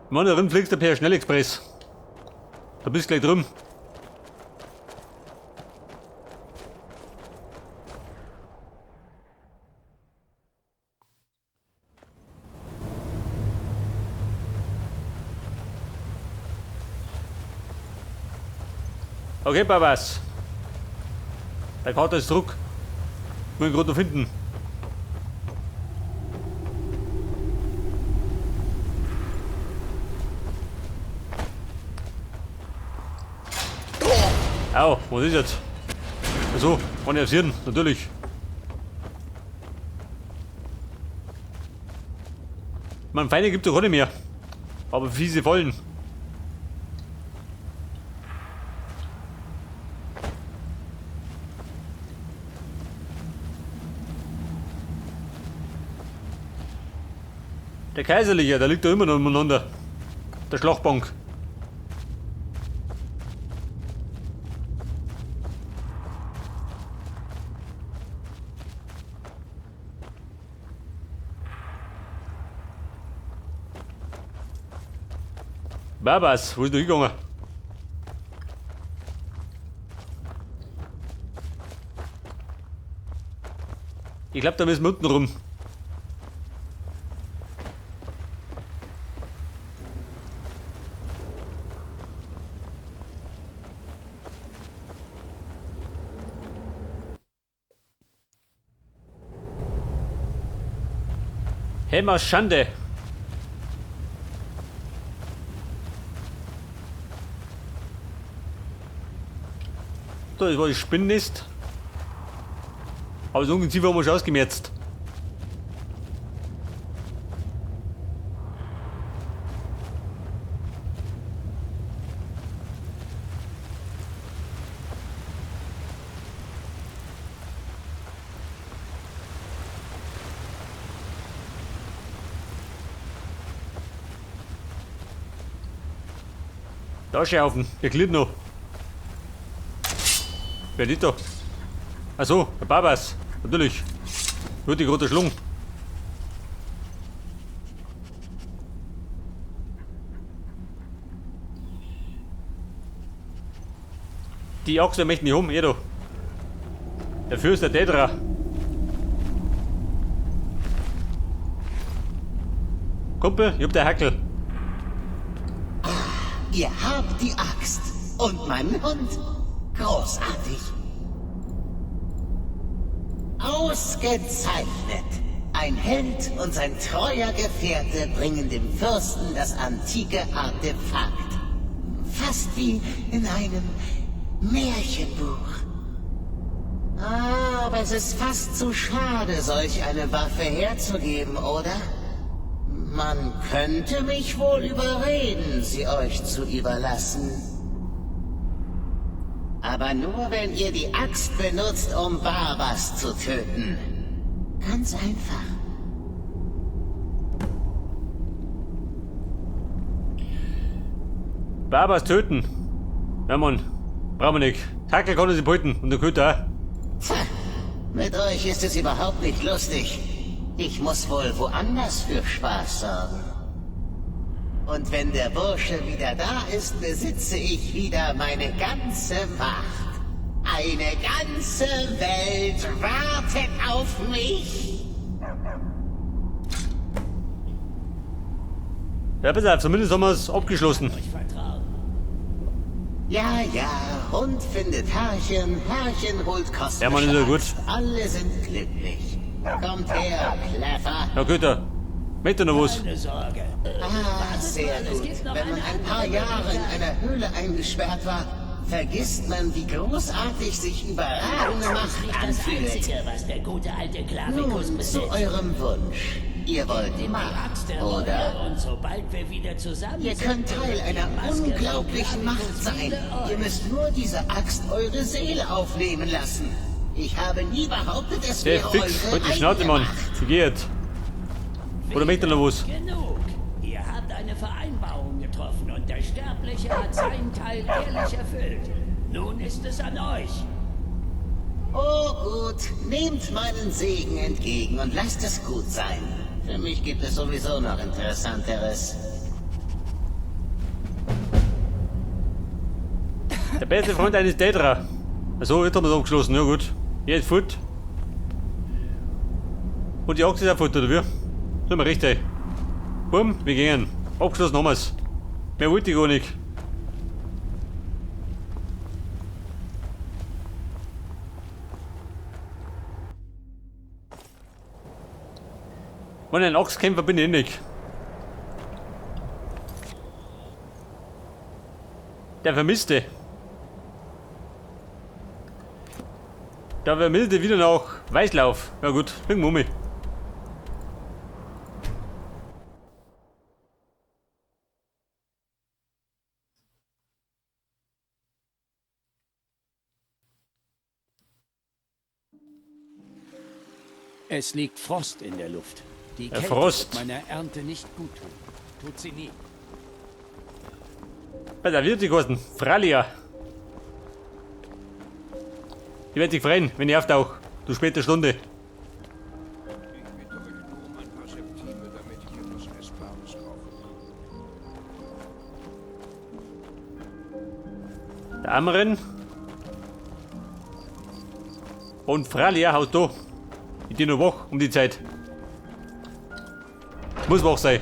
Mann, da fliegst du per Schnellexpress. Da bist du gleich drum. Okay, Babas. Der Kater ist zurück. Muss ihn gerade noch finden. Au, was ist jetzt? Achso, kann ich aufs Hirn, natürlich. Man, Feinde gibt es doch auch nicht mehr. Aber fiese Fallen. Der Kaiserliche, der liegt da immer noch umeinander. Der Schlachtbank. Babas, wo ist du hingegangen? Ich glaube, da müssen wir unten rum. Helmer Schande. Da, das war das Spinnennest. Aber das Ungeziefer haben wir schon ausgemerzt. Da schaufen, der glitt noch. Wer liegt da? Achso, der Babas, natürlich. Wird die gerade Schlung. Die Achse möchte nicht um, da. Der Fürst der Tetra. Kumpel, ich hab der Hackel. Ihr habt die Axt und meinen Hund. Großartig. Ausgezeichnet. Ein Held und sein treuer Gefährte bringen dem Fürsten das antike Artefakt. Fast wie in einem Märchenbuch. Aber es ist fast zu schade, solch eine Waffe herzugeben, oder? Man könnte mich wohl überreden, sie euch zu überlassen. Aber nur, wenn ihr die Axt benutzt, um Babas zu töten. Ganz einfach. Babas töten. Ja, Mann. Brauchen wir nicht. Hackel kann er sie behalten und der Köter auch. Tja, mit euch ist es überhaupt nicht lustig. Ich muss wohl woanders für Spaß sorgen. Und wenn der Bursche wieder da ist, besitze ich wieder meine ganze Macht. Eine ganze Welt wartet auf mich. Ja, pass auf, zumindest haben wir es abgeschlossen. Ja, ja, Hund findet Herrchen, Herrchen holt kosmische Ja, Mann, ist ja gut. Axt. Alle sind glücklich. Kommt her, Clever. Ja, Köter. Möchte noch was? Keine Sorge. Ah, sehr gut. Wenn man ein paar Jahre in einer Höhle eingesperrt war, vergisst man, wie großartig sich überragende Macht Das anfühlt. Einzige, was der gute alte Klavikus Nun, zu besitzt. eurem Wunsch. Ihr wollt Die Axt Macht, der oder? Reue, und sobald wir wieder zusammen Ihr sind, könnt Teil wird die einer Maske unglaublichen von Macht Klavikus sein. wieder Ihr euch. müsst nur diese Axt eure Seele aufnehmen lassen. Ich habe nie behauptet, es Der wäre fix, eure halt die eigene Schnauze, Mann. Macht. Sie geht. Oder möchte noch was? Genug. Ihr habt eine Vereinbarung getroffen und der Sterbliche hat seinen Teil ehrlich erfüllt. Nun ist es an euch. Oh gut, nehmt meinen Segen entgegen und lasst es gut sein. Für mich gibt es sowieso noch Interessanteres. Der beste Freund eines Tetra. Achso, jetzt haben wir es abgeschlossen. Ja gut. Jetzt fort. Und die Axt ist auch fort, oder wie? Sollen wir recht sein? Bumm, wir gehen. Abgeschlossen haben wir es. Mehr wollte ich gar nicht. Mann, ein Axtkämpfer bin ich nicht. Der Vermisste. Der Vermisste wieder nach Weißlauf. Ja gut, bring Mummi. Es liegt Frost in der Luft. Die Der Kälte Frost. wird meiner Ernte nicht gut tun. Tut sie nie. Bei der wird die kosten. Fralia. Ich werde dich freuen, wenn ich auftauche. Du späte Stunde. Ich bitte euch nur um ein paar Septime, damit ich etwas Essbares kaufen kann. Der Amren. Und Fralia haut da. Ich bin noch wach um die Zeit. Muss wach sein.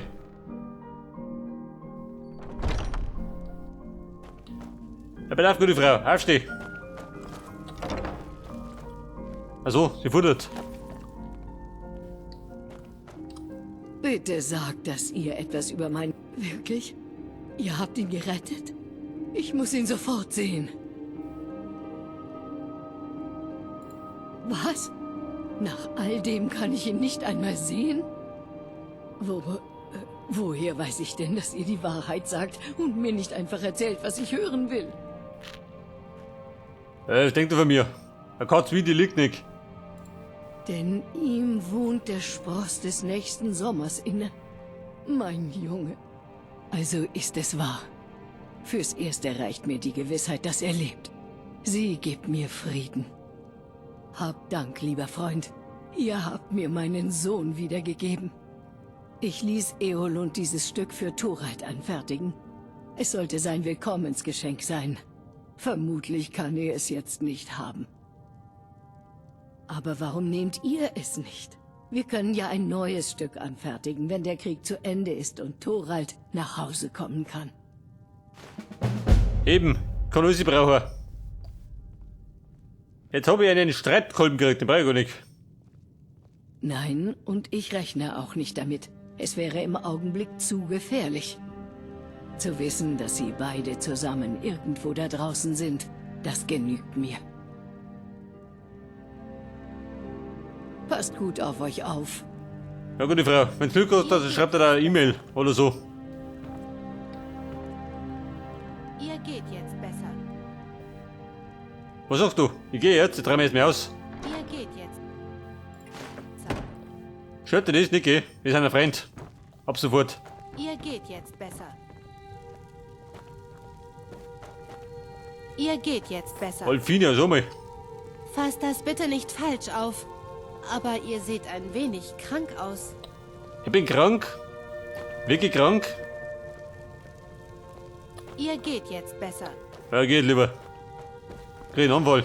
Ja, bitte auf, gute Frau. Aufsteh. Also, sie futtert. Bitte sagt, dass ihr etwas über mein... Wirklich? Ihr habt ihn gerettet? Ich muss ihn sofort sehen. Was? Nach all dem kann ich ihn nicht einmal sehen? Woher weiß ich denn, dass ihr die Wahrheit sagt und mir nicht einfach erzählt, was ich hören will? Was denkt ihr von mir? Ein Katz wie die liegt nicht. Denn ihm wohnt der Spross des nächsten Sommers inne. Mein Junge. Also ist es wahr. Fürs Erste reicht mir die Gewissheit, dass er lebt. Sie gibt mir Frieden. Habt Dank, lieber Freund. Ihr habt mir meinen Sohn wiedergegeben. Ich ließ Eolund dieses Stück für Torald anfertigen. Es sollte sein Willkommensgeschenk sein. Vermutlich kann er es jetzt nicht haben. Aber warum nehmt ihr es nicht? Wir können ja ein neues Stück anfertigen, wenn der Krieg zu Ende ist und Torald nach Hause kommen kann. Eben, kann alles brauchen. Jetzt habe ich einen Streitkolben gekriegt, den brauche ich gar nicht. Nein, und ich rechne auch nicht damit. Es wäre im Augenblick zu gefährlich. Zu wissen, dass sie beide zusammen irgendwo da draußen sind, das genügt mir. Passt gut auf euch auf. Ja, gute Frau, wenn es Glück hast, dann schreibt er da eine E-Mail oder so. Ihr geht jetzt besser. Was sagst du? Ich gehe jetzt, ich drehe mich jetzt mehr aus. Ihr geht jetzt. Schaut dir das, Niki, wir sind ein Freund. Ab sofort. Ihr geht jetzt besser. Ihr geht jetzt besser. Alfina, so mal. Fasst das bitte nicht falsch auf. Aber ihr seht ein wenig krank aus. Ich bin krank. Wirklich krank. Ihr geht jetzt besser. Ja, geht lieber. Krieg einen Anfall.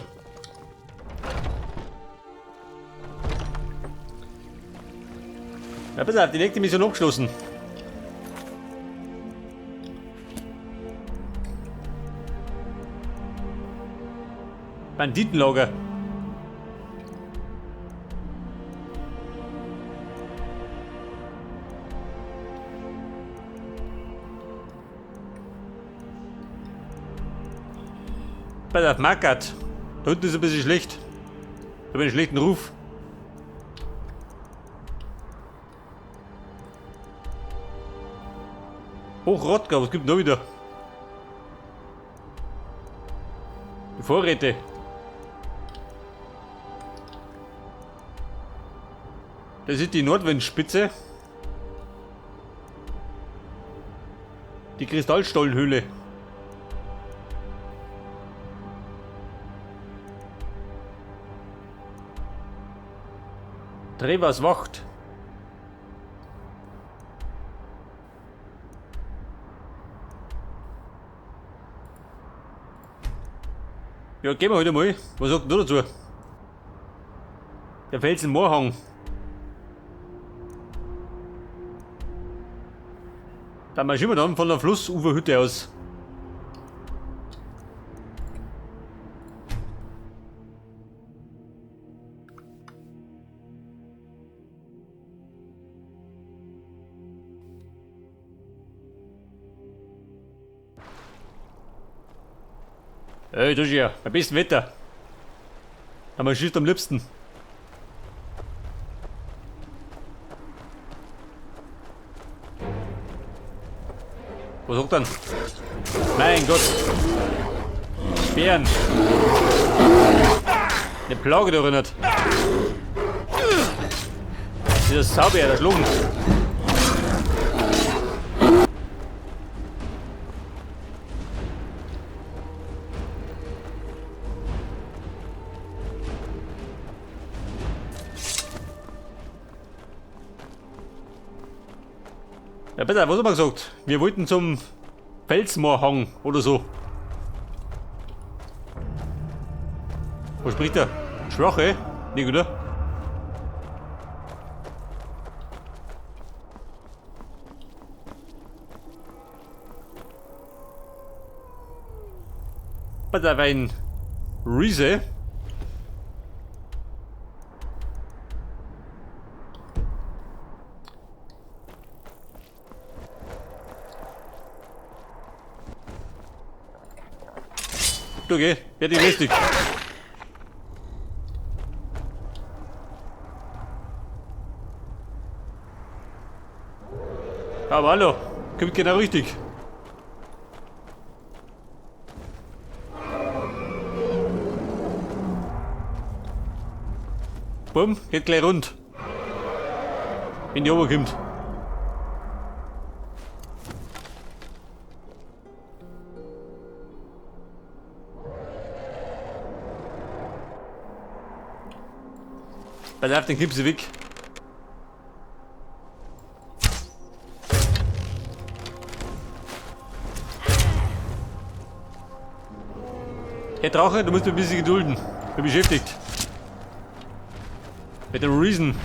Ja, pass auf, die nächste Mission abgeschlossen. Banditenlager. Pass auf, Markat. Da unten ist ein bisschen schlecht. Ich habe einen schlechten Ruf. Hochrodka, was gibt denn da wieder? Die Vorräte. Das ist die Nordwindspitze. Die Kristallstollenhöhle. Trevas Wacht. Ja, gehen wir heute mal. Was sagt du dazu? Der Felsenmoorhang. Da marschieren wir dann von der Flussuferhütte aus. Hey, das ist ja bei bestem Wetter. Da marschiert am liebsten. Was sagt dann? Mein Gott. Bären. Eine Plage da erinnert. Dieser Saubär, der Schlungen. Ja, bitte, was haben wir gesagt? Wir wollten zum Felsmoorhang oder so. Wo spricht er? Schwache? Nicht, oder? Da war ein Riese. Du geh, werd dich lustig. Aber hallo, kommt genau richtig. Bumm, geht gleich rund. Wenn die oben kommt. Pass auf, den kippst du weg. Hey Drache, du musst mich ein bisschen gedulden. Ich bin beschäftigt. Mit dem Reason.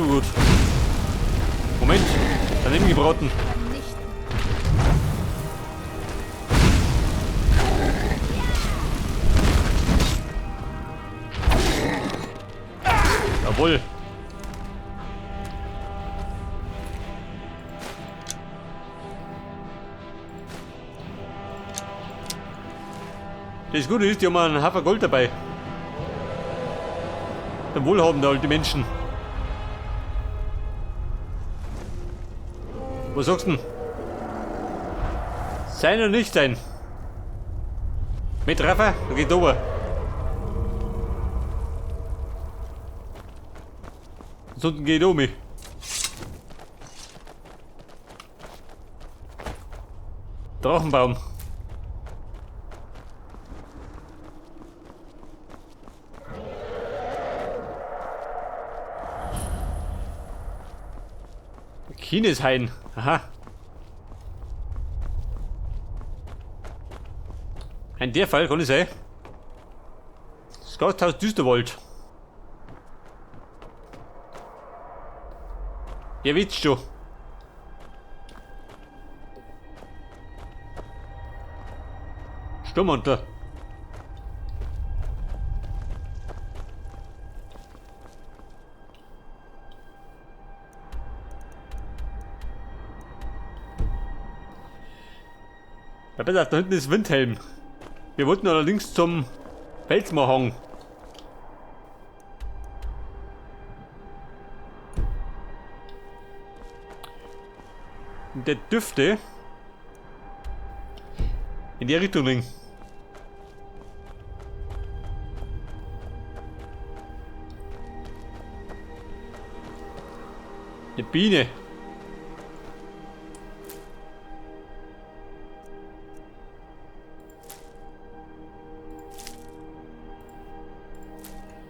Gut. Moment, daneben gebraten. Jawohl. Das Gute ist, die haben einen Haufen Gold dabei. Der wohlhabende alte Menschen. Was sagst du denn? Sein oder nicht sein? Mit Treffer? Dann geht oben. Sonst geht um mich. Drachenbaum. Kineshain. Aha. In der Fall kann ich sein. Das Gasthaus Düsterwald. Ja, willst schon. Sturmunter. Ja, pass auf, da hinten ist Windhelm. Wir wollten allerdings zum Felsmoorhang. Der dürfte in die Richtung liegen. Eine Biene.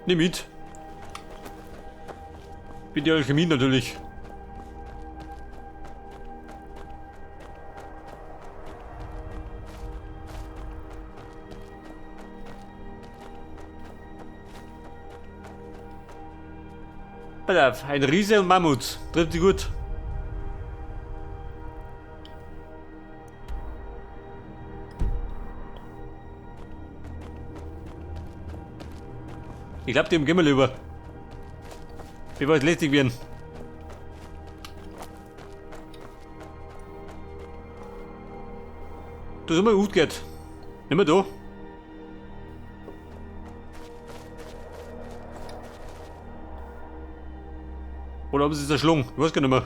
Nimm mit. Bitte Alchemie natürlich. Pass auf, ein Riese und Mammut. Trifft sie gut. Ich glaube, die haben Gimmel über. Bevor es lästig werden. Du hast immer gut geht. Nimm mal da. Oder haben sie es erschlungen? Ich weiß gar nicht mehr.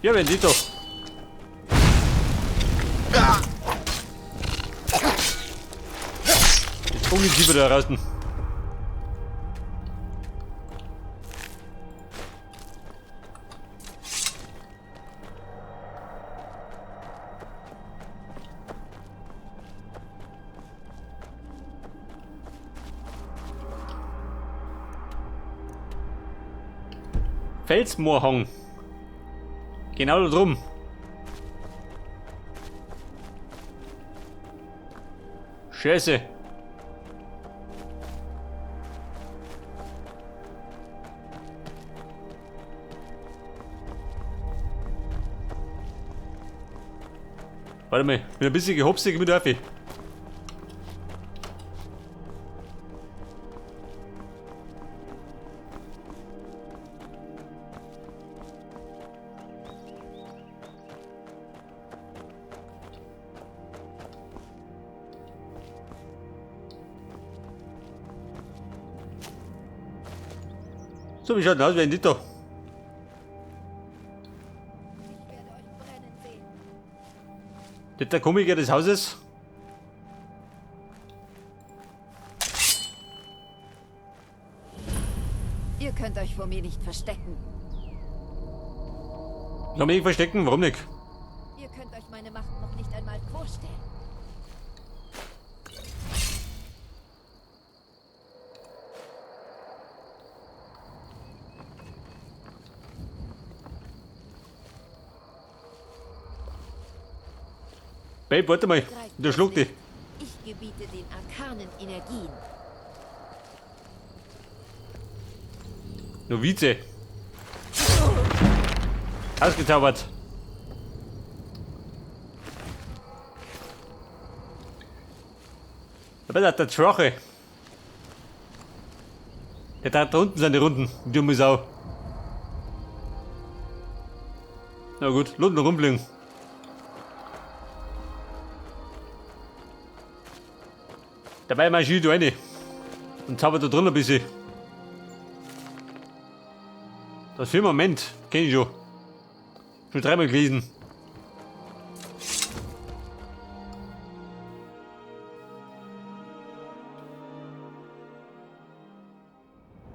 Ja, bendito. Jetzt ungeziefer da draußen. Felsmoorhang. Genau da drum. Scheiße. Warte mal, bin ein bisschen gehopsig mit Öffi. So, wie schaut denn aus, wenn nicht da? Das ist der Komiker des Hauses. Ihr könnt euch vor mir nicht verstecken. Kann mich nicht verstecken, warum nicht? Ihr könnt euch meine Macht noch nicht einmal vorstellen. Babe, warte mal, der schluckt dich. Ich gebiete den arkanen Energien. Novize. Ausgezaubert. Aber der Schwache. Der da unten seine Runden, die dumme Sau. Na gut, Lunden rumblicken. Dabei mach ich da rein und zaubert da drin ein bisschen. Das Firmament kenn ich schon. Schon dreimal gelesen.